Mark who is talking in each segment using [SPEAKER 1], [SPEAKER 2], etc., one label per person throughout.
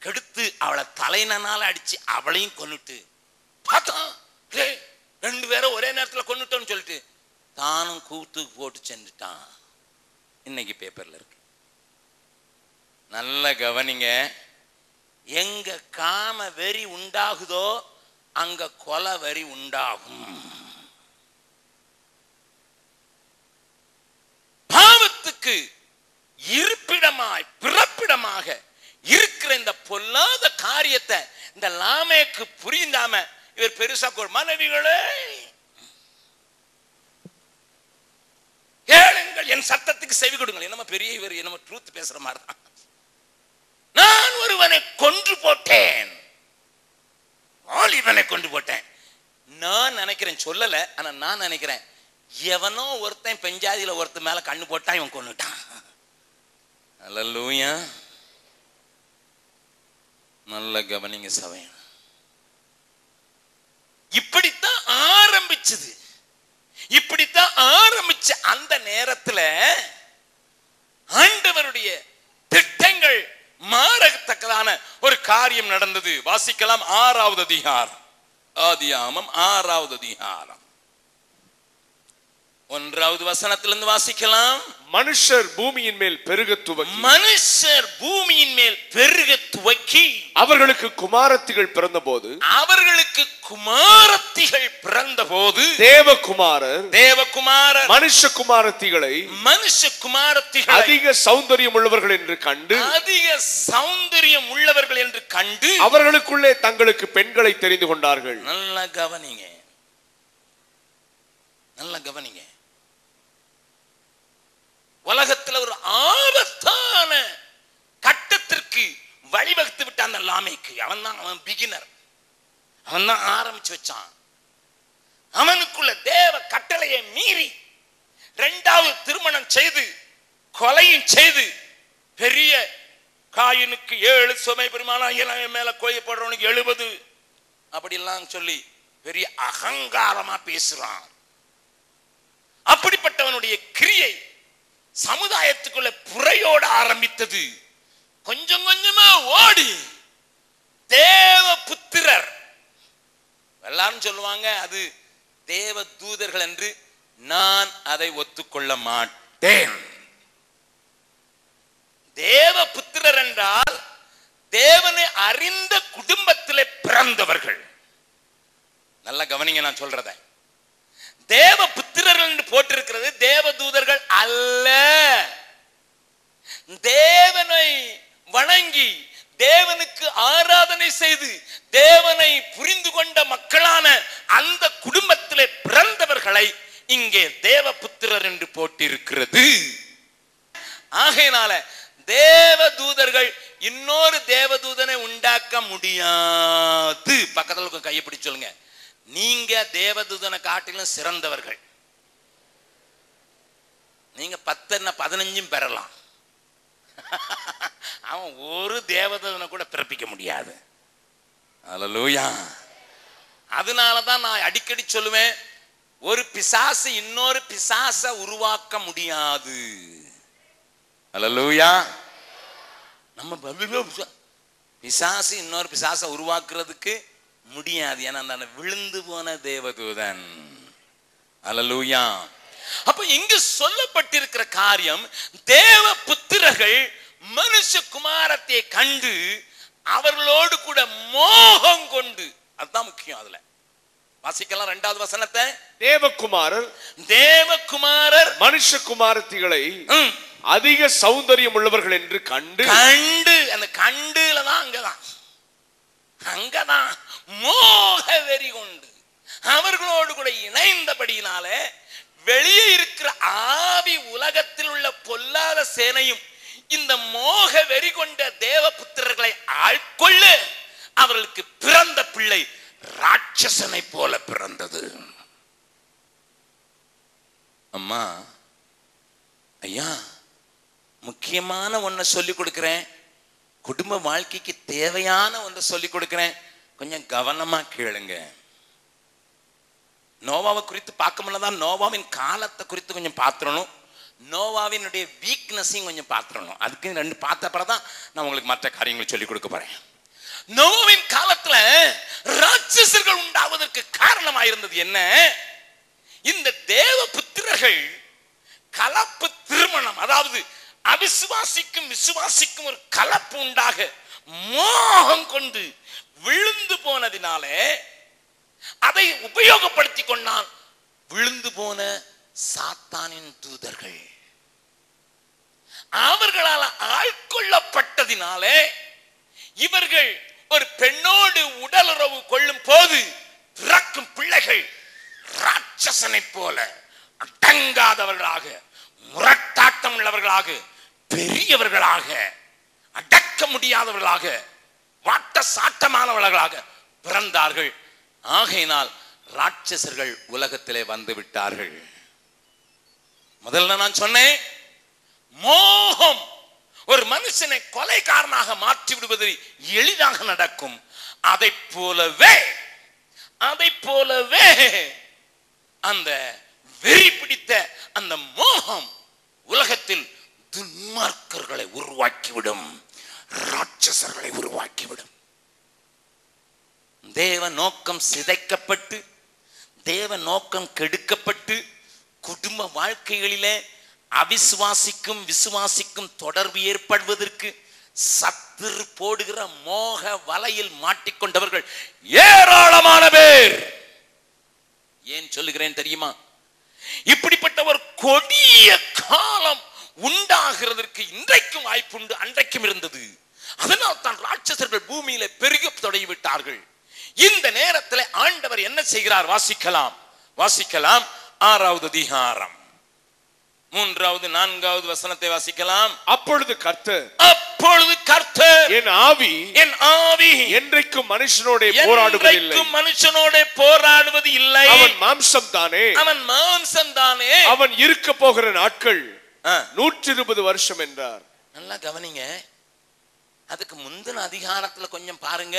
[SPEAKER 1] கெடுத்து அவளை தலையினால அடிச்சு அவளையும் கொன்னுட்டு பார்த்தான், ரெண்டு பேரும் ஒரே நேரத்தில் கொன்னுட்டோன்னு சொல்லிட்டு தானும் கூத்துக்கு போட்டு சென்றுட்டான். இன்னைக்கு பேப்பர்ல இருக்கு. நல்ல கவனிங்க, எங்க காம வெறி உண்டாகுதோ அங்க கொலை வெறி உண்டாகும். பாவத்துக்கு இருப்பிடமாய் பிறப்பிடமாக இருக்கிற இந்த பொல்லாத காரியத்தை இந்த லாமேக்கு புரிந்தாம இவர் பெருசா மனைவிகளே கேளுங்கள், என் சத்தத்துக்கு செவி கொடுங்கள். என்னமோ பெரிய இவர் என்னமோ ட்ரூத் பேசுற மாதிரி தான். நான் ஒருவனை கொன்று போட்டேன், இவனை கொண்டு போட்டேன். நான் நினைக்கிறேன், சொல்லல, ஆனா நான் நினைக்கிறேன் எவனோ ஒருத்தன் பெஞ்சாதியில ஒருத்தன் மேல கண்ணு போட்டான், இவன் கொன்னுட்டான். அல்லேலூயா. நல்ல கவனிங்க சபையா, இப்படித்தான் ஆரம்பிச்சது. இப்படித்தான் ஆரம்பிச்ச அந்த நேரத்தில் ஆண்டவருடைய திட்டங்கள் மாறத்தக்கதான ஒரு காரியம் நடந்தது. வாசிக்கலாம் 6வது அதிகாரம், ஆதியாகமம் 6வது அதிகாரம் 1வது வசனத்திலிருந்து வாசிக்கலாம்.
[SPEAKER 2] மனுஷர் பூமியின் மேல் பெருக துவக்கி,
[SPEAKER 1] மனுஷர் பூமியின் மேல் பெருக துவக்கி
[SPEAKER 2] அவர்களுக்கு குமாரத்திகள் பிறந்தபோது,
[SPEAKER 1] அவர்களுக்கு குமாரத்திகள் பிறந்தபோது
[SPEAKER 2] தேவகுமாரர் மனுஷ குமாரத்திகளை அதிக சௌந்தரியம் உள்ளவர்கள் என்று கண்டு,
[SPEAKER 1] அதிக சௌந்தரியம் உள்ளவர்கள் என்று கண்டு
[SPEAKER 2] அவர்களுக்குள்ளே தங்களுக்கு பெண்களை தெரிந்து கொண்டார்கள்.
[SPEAKER 1] நல்ல கவனிங்க, நல்ல கவனிங்க. உலகத்தில் ஒரு ஆபத்தான கட்டத்திற்கு வழிவகுத்து விட்ட அந்த லாமேக்கு, அவன் பிகினர், அவன் தான் ஆரம்பிச்சு வச்சான். அவனுக்குள்ள தேவ கட்டளையை மீறி 2வது திருமணம் செய்து கொலையும் செய்து, பெரிய காயினுக்கு 7 சுமை பெருமானம் மேல கோயில் போடுறவனுக்கு 70 அப்படிலாம் சொல்லி பெரிய அகங்காரமா பேசுறான். அப்படிப்பட்டவனுடைய கிரியை சமுதாயத்துக்குள்ள புறையோட ஆரம்பித்தது. கொஞ்சம் கொஞ்சமா ஓடி தேவ புத்திரர், எல்லாரும் சொல்லுவாங்க அது தேவ தூதர்கள் என்று, நான் அதை ஒத்துக்கொள்ள மாட்டேன். தேவ புத்திரர் என்றால் தேவனை அறிந்த குடும்பத்திலே பிறந்தவர்கள். நல்ல கவனிங்க நான் சொல்றத. தேவ புத்திரர்கள் என்று போட்டிருக்கிறது தேவ தூதர்கள் அல்ல. தேவனை வணங்கி தேவனுக்கு ஆராதனை செய்து தேவனை புரிந்து கொண்ட மக்களான அந்த குடும்பத்திலே பிறந்தவர்களை இங்கே தேவ புத்திரர் என்று போட்டிருக்கிறது. ஆகையினால தேவ தூதர்கள் இன்னொரு தேவதூதனை உண்டாக்க முடியாது. பக்கத்துல கையை பிடிச்சு சொல்லுங்க, நீங்க தேவதூதனை காட்டிலும் சிறந்தவர்கள். நீங்க 10 15 பெறலாம், அவன் ஒரு தேவதூதனை கூட பிறப்பிக்க முடியாது. அல்லேலூயா. அதனாலதான் நான் அடிக்கடி சொல்லுவேன், ஒரு பிசாசு இன்னொரு பிசாச உருவாக்க முடியாது. அல்லேலூயா. நம்ம பிசாசு இன்னொரு பிசாச உருவாக்குறதுக்கு முடியாது, ஏன்னா நான் விழுந்து போன தேவதூதன். அல்லேலூயா. அப்ப இங்கு சொல்லப்பட்டிருக்கிற காரியம், தேவ புத்திரர்கள் மனுஷ குமாரத்தை கண்டு அவர்களோடு கூட மோகம் கொண்டு, அதுதான் முக்கியம். அதுல வாசிக்கலாம் 2வது வசனத்தை. தேவகுமாரர் மனுஷ குமாரத்திகளை அதிக சௌந்தரியம் உள்ளவர்கள் என்று கண்டு, அந்த கண்டுல தான் அங்கதான் மோக வெறி கொண்டு அவர்களோடு கூட இணைந்தபடியினால வெளியே இருக்கிற ஆவி உலகத்தில் உள்ள பொல்லாத சேனையும் இந்த மோக வெறி கொண்ட தேவ புத்திரர்களை ஆட்கொள்ள அவர்களுக்கு பிறந்த பிள்ளை ராட்சசனை போல பிறந்தது. அம்மா, ஐயா, முக்கியமான ஒன்றை சொல்லிக் கொடுக்கிறேன், குடும்ப வாழ்க்கைக்கு தேவையான ஒன்றை சொல்லிக் கொடுக்கிறேன், கொஞ்சம் கவனமா கேளுங்க. நோவாவை குறித்து பார்க்கமுன்னதான் நோவாவின் காலத்தை குறித்து கொஞ்சம் பார்த்துடணும், நோவாவினுடைய வீக்னஸையும் கொஞ்சம் பார்த்துடணும். அதுக்கு 2 பார்த்த பிறகு தான் நான் உங்களுக்கு மற்ற காரியங்களை சொல்லிக் கொடுக்க போறேன். நோவின் காலத்துல ராட்சசர்கள் உண்டாவதற்கு காரணமாயிருந்தது என்ன? இந்த தேவ புத்திரர்கள் கலப்பு திருமணம், அதாவது அவிசுவாசிக்கும் விசுவாசிக்கும் ஒரு கலப்பு உண்டாக மோகம் கொண்டு விழுந்து போனதினாலே அதை உபயோகப்படுத்தி கொண்டான் விழுந்து போன சாத்தானின் தூதர்கள். அவர்களால் ஆட்கொள்ளப்பட்டதினாலே இவர்கள் ஒரு பெண்ணோடு உடலுறவு கொள்ளும் போது பிறக்கும் பிள்ளைகள் ராட்சசனை போல அடங்காதவர்களாக, முரட்டாட்டம் உள்ளவர்களாக, பெரியவர்களாக, அடக்க முடியாதவர்களாக, வாட்ட சாட்டமானவர்களாக பிறந்தார்கள். ஆகையினால் ராட்சசர்கள் உலகத்திலே வந்து விட்டார்கள். முதல்ல நான் சொன்னேன், மோகம் ஒரு மனுஷனை கொலைகாரனாக மாற்றி விடுவது எளிதாக நடக்கும். அதை போலவே அந்த வெறி பிடித்த அந்த மோகம் உலகத்தில் துன்மார்க்கர்களை உருவாக்கிவிடும், ராட்சசர்களை உருவாக்கிவிடும். தேவ நோக்கம் சிதைக்கப்பட்டு, தேவ நோக்கம் கெடுக்கப்பட்டு, குடும்ப வாழ்க்கைகளிலே அவிசுவாசிக்கும் விசுவாசிக்கும் தொடர்பு ஏற்படுவதற்கு சத்துரு போடுகிற மோக வலையில் மாட்டிக்கொண்டவர்கள் ஏராளமான பேர். ஏன் சொல்லுகிறேன் தெரியுமா? இப்படிப்பட்ட ஒரு கொடிய காலம் உண்டாகிறதற்கு இன்றைக்கும் வாய்ப்புண்டு, அன்றைக்கும் இருந்தது. அதனால் தான் ராட்சசர்கள் பூமியில பெருக தொடங்கிவிட்டார்கள். இந்த நேரத்தில் ஆண்டவர் என்ன செய்கிறார்? வாசிக்கலாம் 6வது அதிகாரம் 3வது 4வது வசனத்தை வாசிக்கலாம்.
[SPEAKER 2] அப்பொழுது கர்த்தர்
[SPEAKER 1] என் ஆவி
[SPEAKER 2] என்றைக்கும் மனுஷனோட
[SPEAKER 1] போராடுவது இல்லை.
[SPEAKER 2] அவன் மாம்சம் தானே. அவன் இருக்க போகிற நாட்கள் 120 வருஷம் என்றார்.
[SPEAKER 1] நல்லா கவனிங்க. அதுக்கு முந்தின அதிகாரத்துல கொஞ்சம் பாருங்க,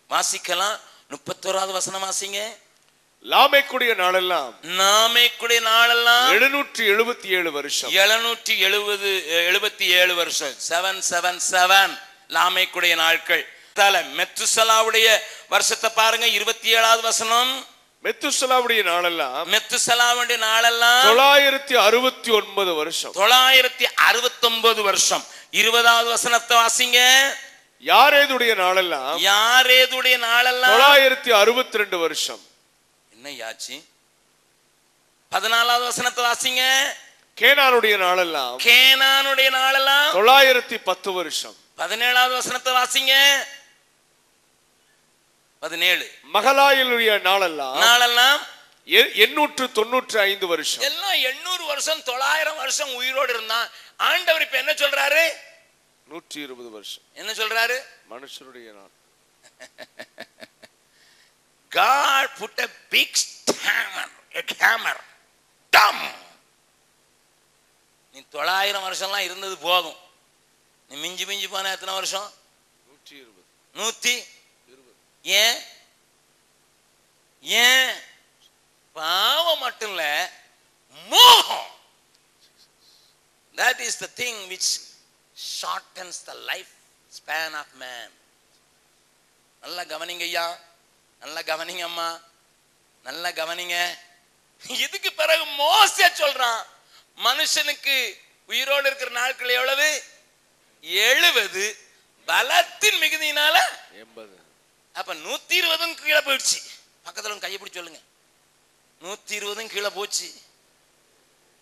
[SPEAKER 1] வாசிக்கலாம். 31வது வசனம் வாசிங்க.
[SPEAKER 2] லாமேக்குடைய நாளெல்லாம்
[SPEAKER 1] 777 வருஷம். 777 வருஷம். 777 லாமேக்குடைய நாட்கள். மெத்துசலாவுடைய வருஷத்தை பாருங்க, 27வது வசனம்.
[SPEAKER 2] மெத்துசலாவுடைய நாளெல்லாம்
[SPEAKER 1] 969 வருஷம். 969 வருஷம். 20வது வசனத்தை வாசிங்க.
[SPEAKER 2] யாரேதுடைய நாளெல்லாம் 962 வருஷம்.
[SPEAKER 1] என்ன யாச்சி? 14வது வசனத்தை வாசிங்க.
[SPEAKER 2] கேனானுடைய நாளெல்லாம் 910 வருஷம்.
[SPEAKER 1] 17வது வசனத்தை வாசிங்க. 17.
[SPEAKER 2] மகலாயலுடைய நாளெல்லாம் 895 வருஷம்.
[SPEAKER 1] எல்லாம் 800 வருஷம் 900 வருஷம் உயிரோடு இருந்தான். ஆண்டவர் இப்ப என்ன சொல்றாரு?
[SPEAKER 2] 120 வருஷம்.
[SPEAKER 1] என்ன சொல்றாரு?
[SPEAKER 2] மனுஷருடைய நாள்.
[SPEAKER 1] God put a big hammer. Dumb. நீ 900 வருஷம்லாம் இருந்தது போகும். நீ மிஞ்சி போன எத்தனை வருஷம்? 120. ஏன் பாவம் மட்டும் இல்ல, மோகம். That is the thing which shortens the life span of man. நல்லா கவனிங்க ஐயா, நல்லா கவனிங்க அம்மா, நல்லா கவனிங்க. இதுக்கு பிறகு மோசே சொல்றான், மனுஷனுக்கு உயிரோடு இருக்கிற நாட்கள் எவ்வளவு? 70. பலத்தின் மிகுதியினால
[SPEAKER 2] 80.
[SPEAKER 1] அப்ப 120 கீழே போயிடுச்சு. பக்கத்துல கையை பிடிச்சு சொல்லுங்க. 120 கீழே போச்சு.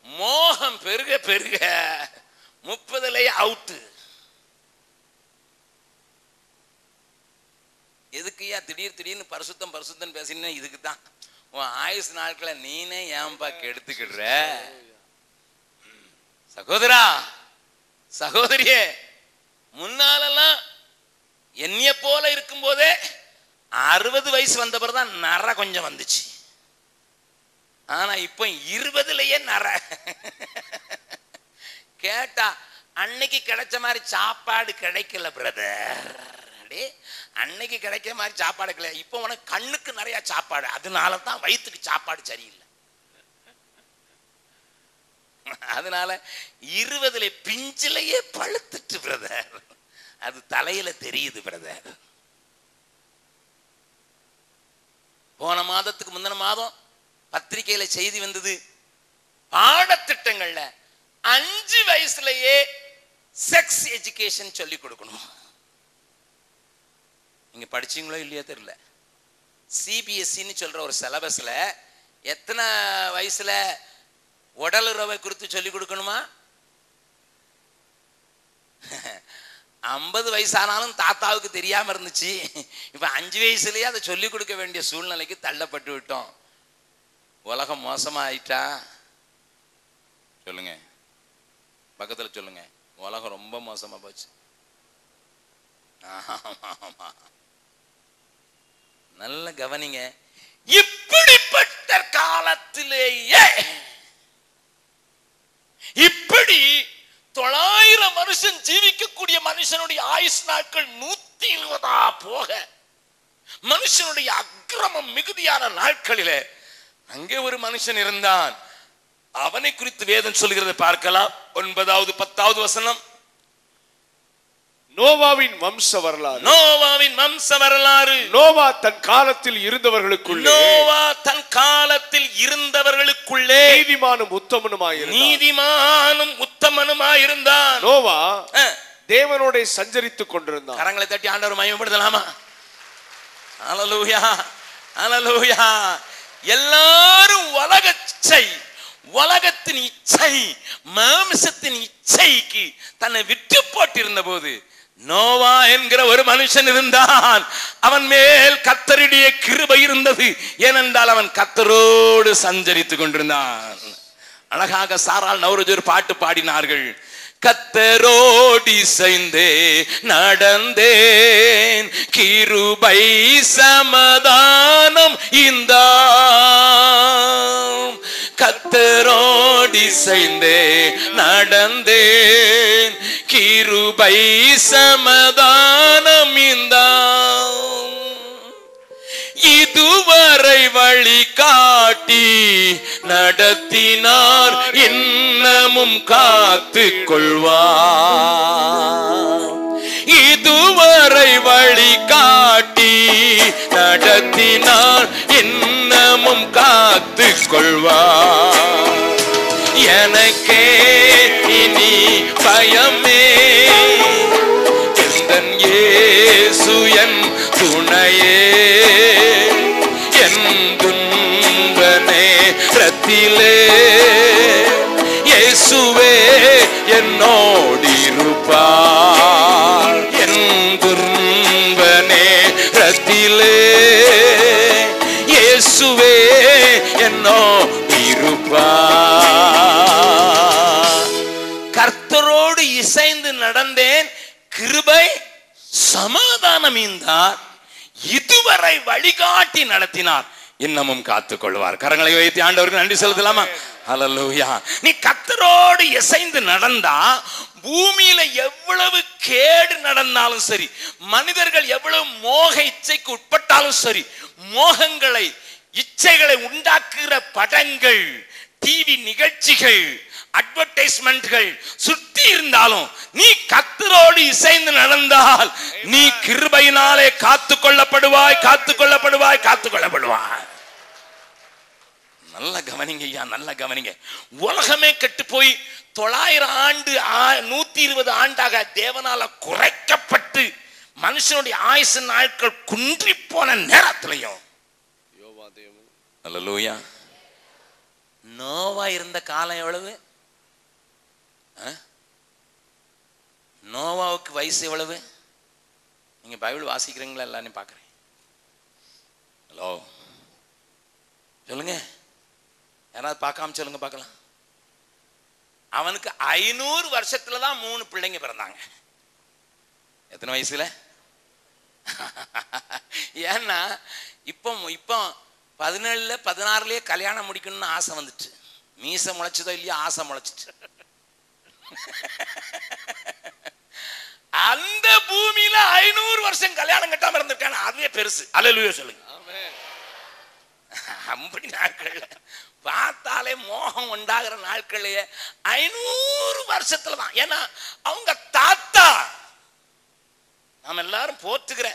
[SPEAKER 1] மோகம் பெருக 30 அவுட்டு. எதுக்குயா திடீர்னு பரிசுத்தம் பேசினா? இதுக்கு தான். உன் ஆயுசு நாட்களை நீனே ஏன்பா கெடுத்துக்கிடுற? சகோதரா சகோதரியே, முன்னாலெல்லாம் என்னைய போல இருக்கும் போதே 60 வயசு வந்த பிறகுதான் நர கொஞ்சம் வந்துச்சு. ஆனா இப்ப 20லயே நர. கேட்டா அன்னைக்கு கிடைச்ச மாதிரி சாப்பாடு கிடைக்கல பிரதர். அன்னைக்கு கிடைக்கிற மாதிரி சாப்பாடு கிடையாது. இப்போ உனக்கு கண்ணுக்கு நிறைய சாப்பாடு, அதனால தான் வயிற்றுக்கு சாப்பாடு சரியில்லை. அதனால 20 பிஞ்சிலேயே பழுத்துட்டு பிரதர். அது தலையில தெரியுது பிரதர். போன மாதத்துக்கு முந்தின மாதம் பத்திரிகையில செய்தி வந்தது, பாடத்திட்டங்கள்ல 5 வயசுலயே செக்ஸ் எஜுகேஷன் சொல்லி கொடுக்கணும். நீங்க படிச்சீங்களோ இல்லையா தெரியல. சிபிஎஸ்சின்னு சொல்ற ஒரு சிலபஸ்ல எத்தனை வயசுல உடலுறவை குறித்து சொல்லி கொடுக்கணுமா? 50 வயசானாலும் தாத்தாவுக்கு தெரியாம இருந்துச்சு. இப்ப 5 வயசுலயே அதை சொல்லி கொடுக்க வேண்டிய சூழ்நிலைக்கு தள்ளப்பட்டு விட்டோம். உலகம் மோசமா ஆயிட்டா? சொல்லுங்க, பக்கத்துல சொல்லுங்க. உலகம் ரொம்ப மோசமா போச்சு. நல்ல கவனிங்க. இப்படிப்பட்ட காலத்திலேயே இப்படி 900 மனுஷன் ஜீவிக்கக்கூடிய மனுஷனுடைய ஆயுஷ் நாட்கள் 120 போக, மனுஷனுடைய அக்கிரமம் மிகுதியான நாட்களிலே அங்கே ஒரு மனுஷன் இருந்தான். அவனை குறித்து வேதம் சொல்கிறது பார்க்கலாம். 9வது 10வது வசனம்.
[SPEAKER 2] நோவாவின் வம்ச வரலாறு.
[SPEAKER 1] நோவாவின் வம்ச வரலாறு.
[SPEAKER 2] நோவா தன் காலத்தில் இருந்தவர்களுக்குள்ளே,
[SPEAKER 1] நோவா தன் காலத்தில் இருந்தவர்களுக்குள்ளே
[SPEAKER 2] நீதிமானும் உத்தமனுமாயிருந்தான்.
[SPEAKER 1] நீதிமானும் உத்தமனுமாயிருந்தான்.
[SPEAKER 2] நோவா தேவனோட சஞ்சரித்துக் கொண்டிருந்தான்.
[SPEAKER 1] கரங்களை தட்டி ஆண்டவர் மகிமைப்படுத்தலாமா? ஹல்லேலூயா, ஹல்லேலூயா. எல்லாரும் உலகத்தின் இச்சை, மாம்சத்தின் இச்சைக்கு தன்னை விட்டு போட்டிருந்த போது நோவா என்கிற ஒரு மனுஷன் இருந்தான். அவன் மேல் கர்த்தருடைய கிருபை இருந்தது. ஏனென்றால் அவன் கர்த்தரோடு சஞ்சரித்துக் கொண்டிருந்தான். அழகாக சாராள் நவரோஜ் ஒரு பாட்டு பாடினார்கள். கர்த்தரோடு இசைந்தே நடந்தேன், கிருபை சமாதானம் இந்த கர்த்தரோடு இசைந்தே நடந்தேன், கிருபை சமாதானம் இந்த இதுவரை வழி காட்டி நடத்தினார், இன்னமும் காத்து கொள்வார். இதுவரை வழி காட்டி நடத்தினார், இன்னமும் காத்து கொள்வார். எனக்கே இனி பயமே, எந்தன் இயேசு என் துணையே, என் துன்ப நேரத்திலே இயேசுவே என்னோடிருப்பார். என் துன்ப நேரத்திலே இயேசுவே என்னோடிருப்பார். கர்த்தரோடு இசைந்து நடந்தேன், கிருபை சமாதானம் ஈந்தார், இதுவரை வழிகாட்டி நடத்தினார், இன்னமும் காத்துக் கொள்வார். கரங்களை வைத்து ஆண்டவருக்கு நன்றி செலுத்தலாமா? ஹல்லேலூயா. நீ கர்த்தரோடு இசைந்து நடந்தா பூமியில எவ்வளவு கேடு நடந்தாலும் சரி, மனிதர்கள் எவ்வளவு மோக இச்சைக்கு உட்பட்டாலும் சரி, மோகங்களை இச்சைகளை உண்டாக்குகிற படங்கள், டிவி நிகழ்ச்சிகள், அட்வர்டைஸ்மெண்ட்கள் சுத்தி இருந்தாலும் நீ கர்த்தரோடு இசைந்து நடந்தால் நீ கிருபையினாலே காத்துக் கொள்ளப்படுவாய், காத்துக் கொள்ளப்படுவாய், காத்துக் கொள்ளப்படுவாய். நல்ல கவனிங்க ஐயா, நல்ல கவனிங்க. உலகமே கெட்டு போய் 900 ஆண்டு 120 ஆண்டாக தேவனால குறைக்கப்பட்டு மனுஷனுடைய ஆயுசு நாட்கள் குன்றி போன நேரத்திலையும் ஹல்லேலூயா, நோவா இருந்த காலம் எவ்வளவு? நோவாவுக்கு வயசு எவ்வளவு? நீங்க பைபிள் வாசிக்கிறீங்களா? எல்லாரும் பார்க்கிறேன். ஹலோ சொல்லுங்க, யாராவது பார்க்காம சொல்லுங்க பார்க்கலாம். அவனுக்கு 500 வருஷத்துலதான் 3 பிள்ளைங்க பிறந்தாங்க. எத்தனை வயசுல? ஏன்னா இப்போ 17 16 கல்யாணம் முடிக்கணும்னு ஆசை வந்துட்டு, மீச முளைச்சதோ இல்லையா, ஆசை முளைச்சிட்டு. அந்த பூமியில 500 வருஷம் கல்யாணம் கட்டாம இருந்திருக்காங்க, அதுவே பெருசு. அல்லேலூயா சொல்லுங்க. அப்படி நாட்கள் பார்த்தாலே மோகம் உண்டாகிற நாட்களையே 500 வருஷத்துல தான். ஏன்னா அவங்க தாத்தா, நாம எல்லாரும் போற்றுகிற